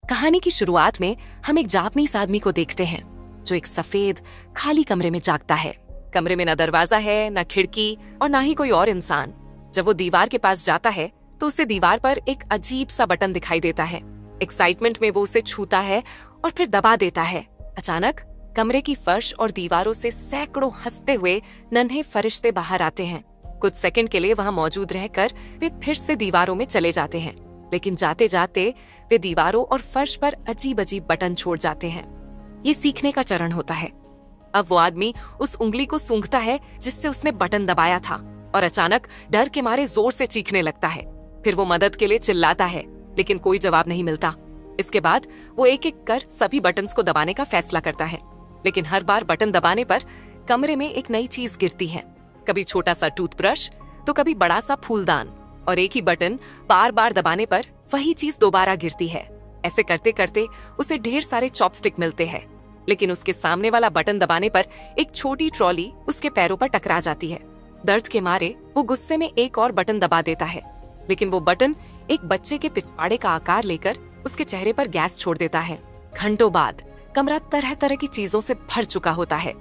कहानी की शुरुआत में हम एक जापानीज आदमी को देखते हैं जो एक सफेद खाली कमरे में जागता है। कमरे में न दरवाजा है, न खिड़की और ना ही कोई और इंसान। जब वो दीवार के पास जाता है तो उसे दीवार पर एक अजीब सा बटन दिखाई देता है। एक्साइटमेंट में वो उसे छूता है और फिर दबा देता है। अचानक कमरे की फर्श और दीवारों से सैकड़ों हंसते हुए नन्हे फरिश्ते बाहर आते हैं। कुछ सेकंड के लिए वहां मौजूद रहकर वे फिर से दीवारों में चले जाते हैं, लेकिन जाते जाते वे दीवारों और फर्श पर अजीब अजीब बटन छोड़ जाते हैं। ये सीखने का चरण होता है। अब वो आदमी उस उंगली को सूंघता है जिससे उसने बटन दबाया था और अचानक डर के मारे जोर से चीखने लगता है। फिर वो मदद के लिए चिल्लाता है, लेकिन कोई जवाब नहीं मिलता। इसके बाद वो एक एक कर सभी बटन्स को दबाने का फैसला करता है, लेकिन हर बार बटन दबाने पर कमरे में एक नई चीज गिरती है। कभी छोटा सा टूथब्रश तो कभी बड़ा सा फूलदान, और एक ही बटन बार बार दबाने पर वही चीज दोबारा गिरती है। ऐसे करते करते उसे ढेर सारे चॉपस्टिक मिलते हैं, लेकिन उसके सामने वाला बटन दबाने पर एक छोटी ट्रॉली उसके पैरों पर टकरा जाती है। दर्द के मारे वो गुस्से में एक और बटन दबा देता है, लेकिन वो बटन एक बच्चे के पिछवाड़े का आकार लेकर उसके चेहरे पर गैस छोड़ देता है। घंटों बाद कमरा तरह तरह की चीजों से भर चुका होता है।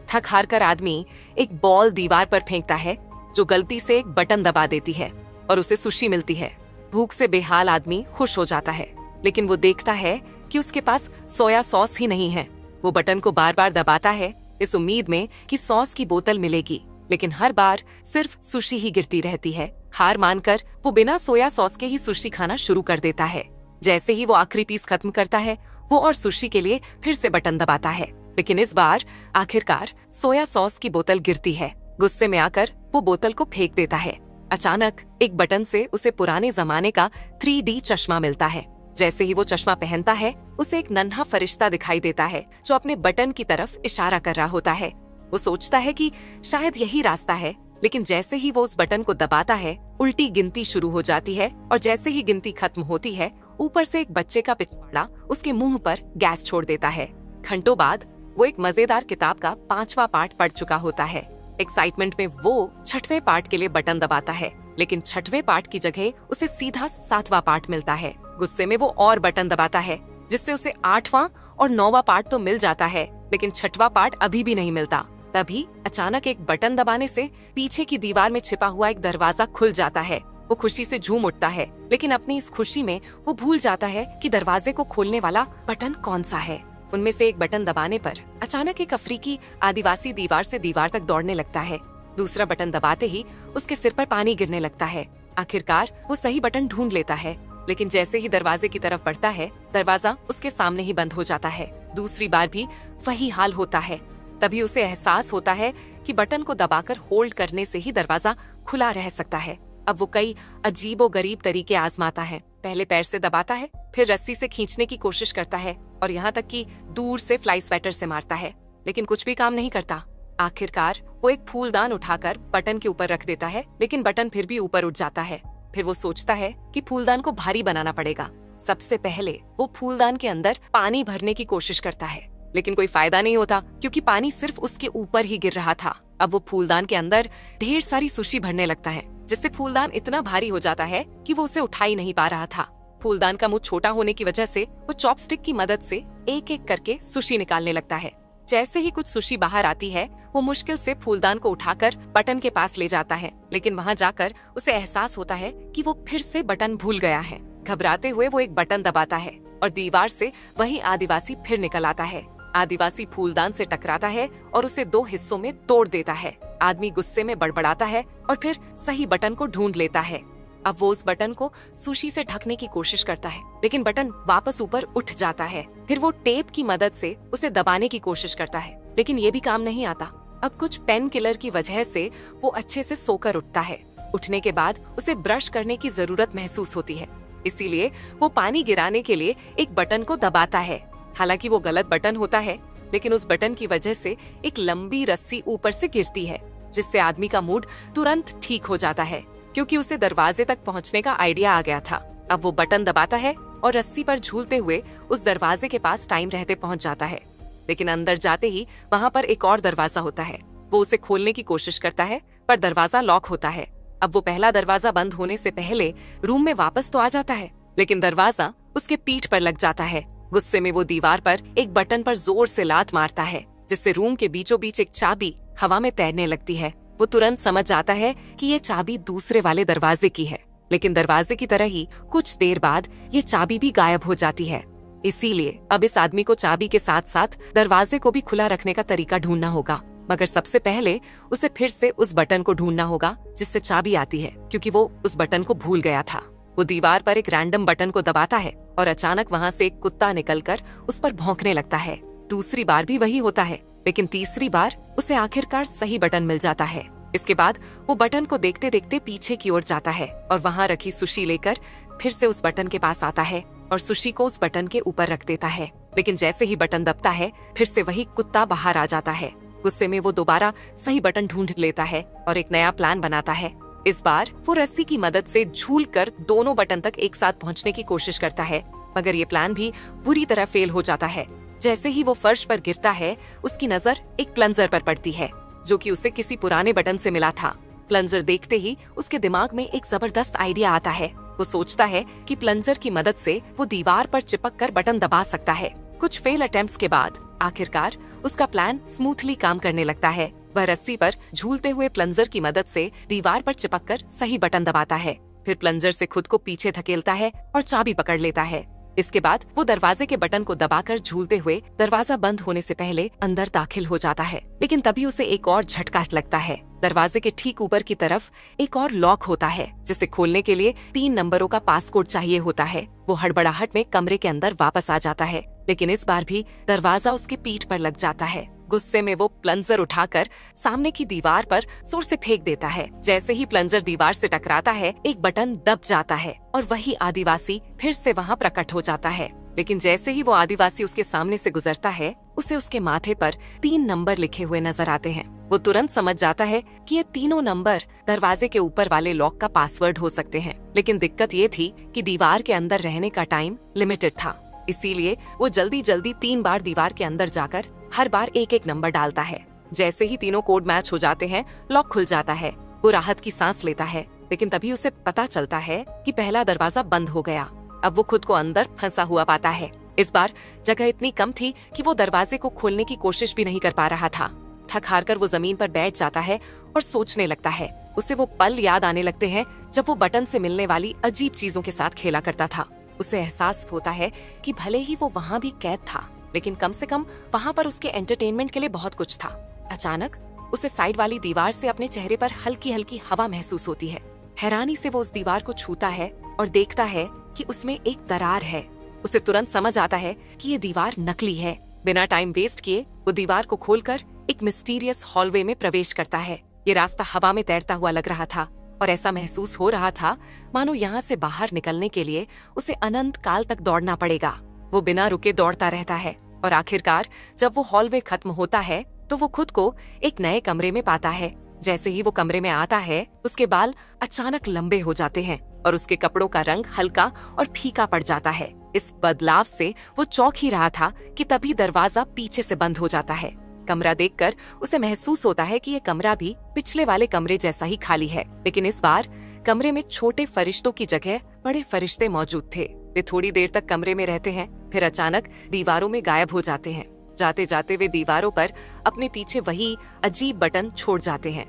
थक हार कर आदमी एक बॉल दीवार पर फेंकता है जो गलती से एक बटन दबा देती है और उसे सुशी मिलती है। भूख से बेहाल आदमी खुश हो जाता है, लेकिन वो देखता है कि उसके पास सोया सॉस ही नहीं है। वो बटन को बार बार दबाता है इस उम्मीद में कि सॉस की बोतल मिलेगी, लेकिन हर बार सिर्फ सुशी ही गिरती रहती है। हार मानकर वो बिना सोया सॉस के ही सुशी खाना शुरू कर देता है। जैसे ही वो आखिरी पीस खत्म करता है, वो और सुशी के लिए फिर से बटन दबाता है, लेकिन इस बार आखिरकार सोया सॉस की बोतल गिरती है। गुस्से में आकर वो बोतल को फेंक देता है। अचानक एक बटन से उसे पुराने जमाने का 3D चश्मा मिलता है। जैसे ही वो चश्मा पहनता है, उसे एक नन्हा फरिश्ता दिखाई देता है जो अपने बटन की तरफ इशारा कर रहा होता है। वो सोचता है कि शायद यही रास्ता है, लेकिन जैसे ही वो उस बटन को दबाता है, उल्टी गिनती शुरू हो जाती है और जैसे ही गिनती खत्म होती है, ऊपर से एक बच्चे का पिछवाड़ा उसके मुंह पर गैस छोड़ देता है। घंटों बाद वो एक मजेदार किताब का 5वां पार्ट पढ़ चुका होता है। एक्साइटमेंट में वो 6वें पार्ट के लिए बटन दबाता है, लेकिन 6वें पार्ट की जगह उसे सीधा 7वां पार्ट मिलता है। गुस्से में वो और बटन दबाता है, जिससे उसे 8वां और 9वां पार्ट तो मिल जाता है, लेकिन 6वां पार्ट अभी भी नहीं मिलता। तभी अचानक एक बटन दबाने से पीछे की दीवार में छिपा हुआ एक दरवाजा खुल जाता है। वो खुशी से झूम उठता है, लेकिन अपनी इस खुशी में वो भूल जाता है कि दरवाजे को खोलने वाला बटन कौन सा है। उनमें से एक बटन दबाने पर अचानक एक अफ्रीकी आदिवासी दीवार से दीवार तक दौड़ने लगता है। दूसरा बटन दबाते ही उसके सिर पर पानी गिरने लगता है। आखिरकार वो सही बटन ढूंढ लेता है, लेकिन जैसे ही दरवाजे की तरफ बढ़ता है, दरवाजा उसके सामने ही बंद हो जाता है। दूसरी बार भी वही हाल होता है। तभी उसे एहसास होता है कि बटन को दबाकर होल्ड करने से ही दरवाजा खुला रह सकता है। अब वो कई अजीबोगरीब तरीके आजमाता है। पहले पैर से दबाता है, फिर रस्सी से खींचने की कोशिश करता है और यहाँ तक कि दूर से फ्लाई स्वेटर से मारता है, लेकिन कुछ भी काम नहीं करता। आखिरकार वो एक फूलदान उठाकर बटन के ऊपर रख देता है, लेकिन बटन फिर भी ऊपर उठ जाता है। फिर वो सोचता है कि फूलदान को भारी बनाना पड़ेगा। सबसे पहले वो फूलदान के अंदर पानी भरने की कोशिश करता है, लेकिन कोई फायदा नहीं होता क्योंकि पानी सिर्फ उसके ऊपर ही गिर रहा था। अब वो फूलदान के अंदर ढेर सारी सुशी भरने लगता है, जिससे फूलदान इतना भारी हो जाता है कि वो उसे उठा ही नहीं पा रहा था। फूलदान का मुंह छोटा होने की वजह से वो चॉपस्टिक की मदद से एक एक करके सुशी निकालने लगता है। जैसे ही कुछ सुशी बाहर आती है, वो मुश्किल से फूलदान को उठाकर बटन के पास ले जाता है, लेकिन वहाँ जाकर उसे एहसास होता है कि वो फिर से बटन भूल गया है। घबराते हुए वो एक बटन दबाता है और दीवार से वही आदिवासी फिर निकल आता है। आदिवासी फूलदान से टकराता है और उसे 2 हिस्सों में तोड़ देता है। आदमी गुस्से में बड़बड़ाता है और फिर सही बटन को ढूंढ लेता है। अब वो उस बटन को सुशी से ढकने की कोशिश करता है, लेकिन बटन वापस ऊपर उठ जाता है। फिर वो टेप की मदद से उसे दबाने की कोशिश करता है, लेकिन ये भी काम नहीं आता। अब कुछ पेन किलर की वजह से वो अच्छे से सोकर उठता है। उठने के बाद उसे ब्रश करने की जरूरत महसूस होती है, इसीलिए वो पानी गिराने के लिए एक बटन को दबाता है। हालांकि वो गलत बटन होता है, लेकिन उस बटन की वजह से एक लंबी रस्सी ऊपर से गिरती है, जिससे आदमी का मूड तुरंत ठीक हो जाता है, क्योंकि उसे दरवाजे तक पहुंचने का आइडिया आ गया था। अब वो बटन दबाता है और रस्सी पर झूलते हुए उस दरवाजे के पास टाइम रहते पहुंच जाता है, लेकिन अंदर जाते ही वहाँ पर एक और दरवाजा होता है। वो उसे खोलने की कोशिश करता है, पर दरवाजा लॉक होता है। अब वो पहला दरवाजा बंद होने से पहले रूम में वापस तो आ जाता है, लेकिन दरवाजा उसके पीठ पर लग जाता है। गुस्से में वो दीवार पर एक बटन पर जोर से लात मारता है, जिससे रूम के बीचों बीच एक चाबी हवा में तैरने लगती है। वो तुरंत समझ जाता है कि ये चाबी दूसरे वाले दरवाजे की है, लेकिन दरवाजे की तरह ही कुछ देर बाद ये चाबी भी गायब हो जाती है। इसीलिए अब इस आदमी को चाबी के साथ साथ दरवाजे को भी खुला रखने का तरीका ढूंढना होगा। मगर सबसे पहले उसे फिर से उस बटन को ढूंढना होगा जिससे चाबी आती है, क्योंकि वो उस बटन को भूल गया था। वो दीवार पर एक रैंडम बटन को दबाता है और अचानक वहाँ से एक कुत्ता निकलकर उस पर भौंकने लगता है। दूसरी बार भी वही होता है, लेकिन तीसरी बार उसे आखिरकार सही बटन मिल जाता है। इसके बाद वो बटन को देखते देखते पीछे की ओर जाता है और वहाँ रखी सुशी लेकर फिर से उस बटन के पास आता है और सुशी को उस बटन के ऊपर रख देता है। लेकिन जैसे ही बटन दबता है, फिर से वही कुत्ता बाहर आ जाता है। गुस्से में वो दोबारा सही बटन ढूंढ लेता है और एक नया प्लान बनाता है। इस बार वो रस्सी की मदद से झूलकर दोनों बटन तक एक साथ पहुंचने की कोशिश करता है, मगर ये प्लान भी बुरी तरह फेल हो जाता है। जैसे ही वो फर्श पर गिरता है, उसकी नजर एक प्लंजर पर पड़ती है, जो कि उसे किसी पुराने बटन से मिला था। प्लंजर देखते ही उसके दिमाग में एक जबरदस्त आइडिया आता है। वो सोचता है कि प्लंजर की मदद से वो दीवार पर चिपक कर बटन दबा सकता है। कुछ फेल अटेम्प्ट्स के बाद आखिरकार उसका प्लान स्मूथली काम करने लगता है। वह रस्सी पर झूलते हुए प्लंजर की मदद से दीवार पर चिपककर सही बटन दबाता है। फिर प्लंजर से खुद को पीछे धकेलता है और चाबी पकड़ लेता है। इसके बाद वो दरवाजे के बटन को दबाकर झूलते हुए दरवाजा बंद होने से पहले अंदर दाखिल हो जाता है। लेकिन तभी उसे एक और झटका लगता है। दरवाजे के ठीक ऊपर की तरफ एक और लॉक होता है, जिसे खोलने के लिए 3 नंबरों का पासकोड चाहिए होता है। वो हड़बड़ाहट में कमरे के अंदर वापस आ जाता है, लेकिन इस बार भी दरवाजा उसके पीठ पर लग जाता है। गुस्से में वो प्लंजर उठाकर सामने की दीवार पर जोर से फेंक देता है। जैसे ही प्लंजर दीवार से टकराता है, एक बटन दब जाता है और वही आदिवासी फिर से वहाँ प्रकट हो जाता है। लेकिन जैसे ही वो आदिवासी उसके सामने से गुजरता है, उसे उसके माथे पर 3 नंबर लिखे हुए नजर आते हैं। वो तुरंत समझ जाता है कि ये तीनों नंबर दरवाजे के ऊपर वाले लॉक का पासवर्ड हो सकते हैं। लेकिन दिक्कत ये थी कि दीवार के अंदर रहने का टाइम लिमिटेड था। इसीलिए वो जल्दी जल्दी 3 बार दीवार के अंदर जाकर हर बार एक एक नंबर डालता है। जैसे ही तीनों कोड मैच हो जाते हैं, लॉक खुल जाता है। वो राहत की सांस लेता है, लेकिन तभी उसे पता चलता है कि पहला दरवाजा बंद हो गया। अब वो खुद को अंदर फंसा हुआ पाता है। इस बार जगह इतनी कम थी कि वो दरवाजे को खोलने की कोशिश भी नहीं कर पा रहा था। थक हार कर वो जमीन पर बैठ जाता है और सोचने लगता है। उसे वो पल याद आने लगते हैं जब वो बटन से मिलने वाली अजीब चीजों के साथ खेला करता था। उसे एहसास होता है कि भले ही वो वहाँ भी कैद था, लेकिन कम से कम वहाँ पर उसके एंटरटेनमेंट के लिए बहुत कुछ था। अचानक उसे साइड वाली दीवार से अपने चेहरे पर हल्की हल्की हवा महसूस होती है। हैरानी से वो उस दीवार को छूता है और देखता है कि उसमें एक दरार है। उसे तुरंत समझ आता है कि ये दीवार नकली है। बिना टाइम वेस्ट किए वो दीवार को खोलकर एक मिस्टीरियस हॉलवे में प्रवेश करता है। ये रास्ता हवा में तैरता हुआ लग रहा था और ऐसा महसूस हो रहा था मानो यहाँ से बाहर निकलने के लिए उसे अनंत काल तक दौड़ना पड़ेगा। वो बिना रुके दौड़ता रहता है और आखिरकार जब वो हॉलवे खत्म होता है तो वो खुद को एक नए कमरे में पाता है। जैसे ही वो कमरे में आता है, उसके बाल अचानक लंबे हो जाते हैं और उसके कपड़ों का रंग हल्का और फीका पड़ जाता है। इस बदलाव से वो चौंक ही रहा था कि तभी दरवाजा पीछे से बंद हो जाता है। कमरा देखकर उसे महसूस होता है कि ये कमरा भी पिछले वाले कमरे जैसा ही खाली है, लेकिन इस बार कमरे में छोटे फरिश्तों की जगह बड़े फरिश्ते मौजूद थे। वे थोड़ी देर तक कमरे में रहते हैं, फिर अचानक दीवारों में गायब हो जाते हैं। जाते जाते वे दीवारों पर अपने पीछे वही अजीब बटन छोड़ जाते हैं।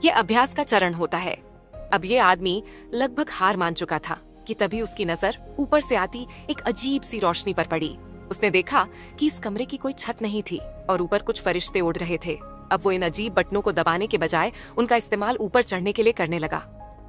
ये अभ्यास का चरण होता है। अब ये आदमी लगभग हार मान चुका था कि तभी उसकी नजर ऊपर से आती एक अजीब सी रोशनी पर पड़ी। उसने देखा कि इस कमरे की कोई छत नहीं थी और ऊपर कुछ फरिश्ते उड़ रहे थे। अब वो इन अजीब बटनों को दबाने के बजाय उनका इस्तेमाल ऊपर चढ़ने के लिए करने लगा।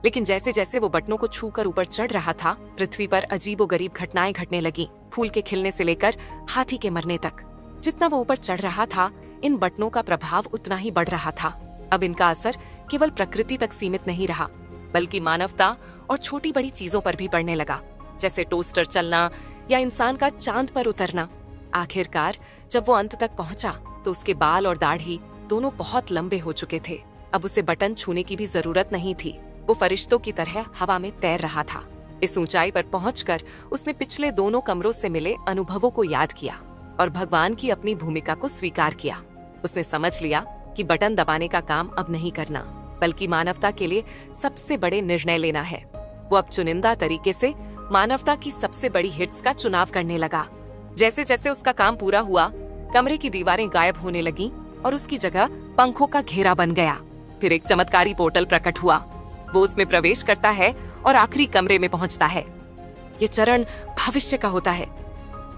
लेकिन जैसे जैसे वो बटनों को छूकर ऊपर चढ़ रहा था, पृथ्वी पर अजीबोगरीब घटनाएं घटने लगी। फूल के खिलने से लेकर हाथी के मरने तक। जितना वो ऊपर चढ़ रहा था, इन बटनों का प्रभाव उतना ही बढ़ रहा था। अब इनका असर केवल प्रकृति तक सीमित नहीं रहा, बल्कि मानवता और छोटी बड़ी चीजों पर भी पड़ने लगा, जैसे टोस्टर चलना या इंसान का चांद पर उतरना। आखिरकार जब वो अंत तक पहुंचा तो उसके बाल और दाढ़ी दोनों बहुत लंबे हो चुके थे। अब उसे बटन छूने की भी जरूरत नहीं थी। वो फरिश्तों की तरह हवा में तैर रहा था। इस ऊंचाई पर पहुंचकर उसने पिछले दोनों कमरों से मिले अनुभवों को याद किया और भगवान की अपनी भूमिका को स्वीकार किया। उसने समझ लिया कि बटन दबाने का काम अब नहीं करना, बल्कि मानवता के लिए सबसे बड़े निर्णय लेना है। वो अब चुनिंदा तरीके से मानवता की सबसे बड़ी हिट्स का चुनाव करने लगा। जैसे जैसे उसका काम पूरा हुआ, कमरे की दीवारें गायब होने लगीं और उसकी जगह पंखों का घेरा बन गया। फिर एक चमत्कारी पोर्टल प्रकट हुआ। वो उसमें प्रवेश करता है और आखिरी कमरे में पहुंचता है। ये चरण भविष्य का होता है।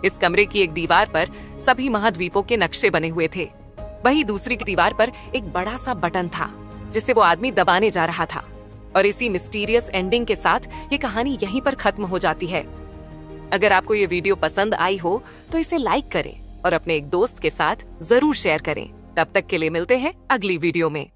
इस कमरे की एक दीवार पर सभी महाद्वीपों के नक्शे बने हुए थे। वही दूसरी की दीवार पर एक बड़ा सा बटन था जिसे वो आदमी दबाने जा रहा था। और इसी मिस्टीरियस एंडिंग के साथ ये कहानी यहीं पर खत्म हो जाती है। अगर आपको ये वीडियो पसंद आई हो तो इसे लाइक करें और अपने एक दोस्त के साथ जरूर शेयर करें। तब तक के लिए मिलते हैं अगली वीडियो में।